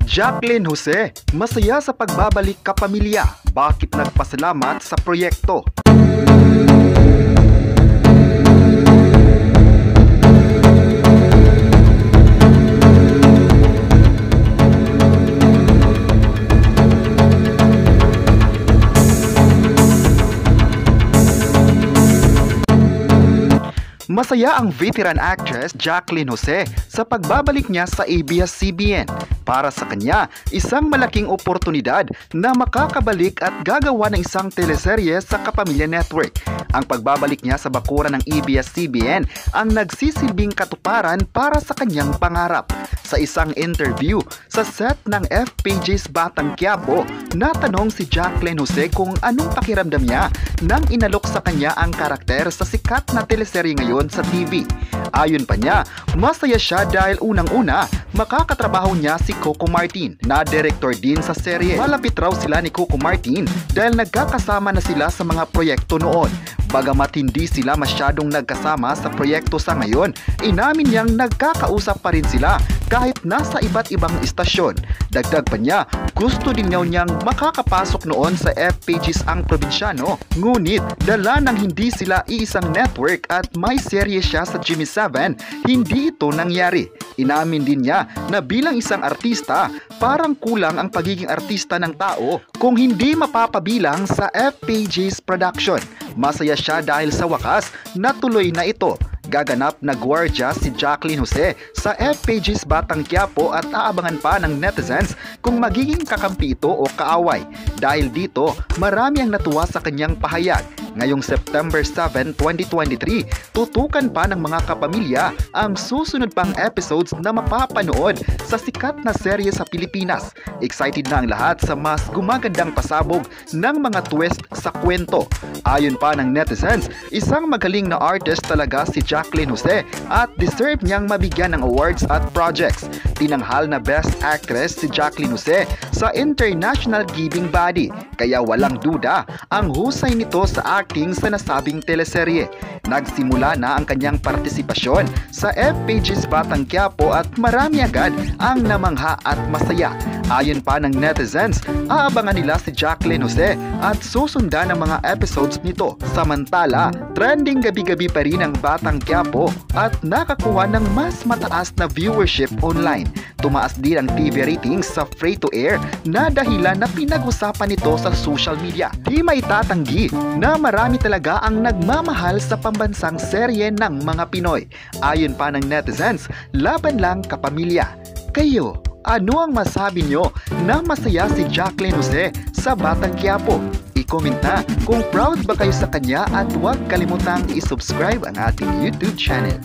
Jacqueline Jose, masaya sa pagbabalik kapamilya. Bakit nagpasalamat sa proyekto? Masaya ang veteran actress Jacqueline Jose sa pagbabalik niya sa ABS-CBN. Para sa kanya, isang malaking oportunidad na makakabalik at gagawa ng isang teleserye sa Kapamilya Network. Ang pagbabalik niya sa bakuran ng ABS-CBN ang nagsisilbing katuparan para sa kanyang pangarap. Sa isang interview sa set ng FPJ's Batang Quiapo, natanong si Jacqueline Jose kung anong pakiramdam niya nang inalok sa kanya ang karakter sa sikat na teleserye ngayon sa TV. Ayon pa niya, masaya siya dahil unang-una, makakatrabaho niya si Coco Martin na director din sa serye. Malapit raw sila ni Coco Martin dahil nagkakasama na sila sa mga proyekto noon. Bagamat hindi sila masyadong nagkasama sa proyekto sa ngayon, inamin niyang nagkakausap pa rin sila kahit nasa iba't ibang istasyon. Dagdag pa niya, gusto din niyang makakapasok noon sa FPG's Ang Probinsyano. Ngunit dala ng hindi sila iisang network at may serye siya sa GMA7, hindi ito nangyari. Inamin din niya na bilang isang artista, parang kulang ang pagiging artista ng tao kung hindi mapapabilang sa FPJ's production. Masaya siya dahil sa wakas natuloy na ito. Gaganap na gwardiya si Jacqueline Jose sa FPJ's Batang Quiapo at aabangan pa ng netizens kung magiging kakampi ito o kaaway. Dahil dito, marami ang natuwa sa kanyang pahayag. Ngayong September 7, 2023, tutukan pa ng mga kapamilya ang susunod pang episodes na mapapanood sa sikat na serye sa Pilipinas. Excited na ang lahat sa mas gumagandang pasabog ng mga twist sa kwento. Ayon pa ng netizens, isang magaling na artist talaga si Jacqueline Jose at deserve niyang mabigyan ng awards at projects. Tinanghal na Best Actress si Jacqueline Jose sa International Giving Body, kaya walang duda ang husay nito sa acting sa nasabing teleserye. Nagsimula na ang kanyang partisipasyon sa FPJ's Batang Quiapo at marami agad ang namangha at masaya. Ayon pa ng netizens, aabangan nila si Jacqueline Jose at susundan ang mga episodes nito. Samantala, trending gabi-gabi pa rin ang Batang Quiapo at nakakuha ng mas mataas na viewership online. Tumaas din ang TV ratings sa free-to-air na dahilan na pinag-usapan nito sa social media. Di maitatanggi na marami talaga ang nagmamahal sa pambansang serye ng mga Pinoy. Ayon pa ng netizens, laban lang kapamilya. Kayo, ano ang masabi nyo na masaya si Jacqueline Jose sa Batang Quiapo? I-comment na kung proud ba kayo sa kanya at huwag kalimutang i-subscribe ang ating YouTube channel.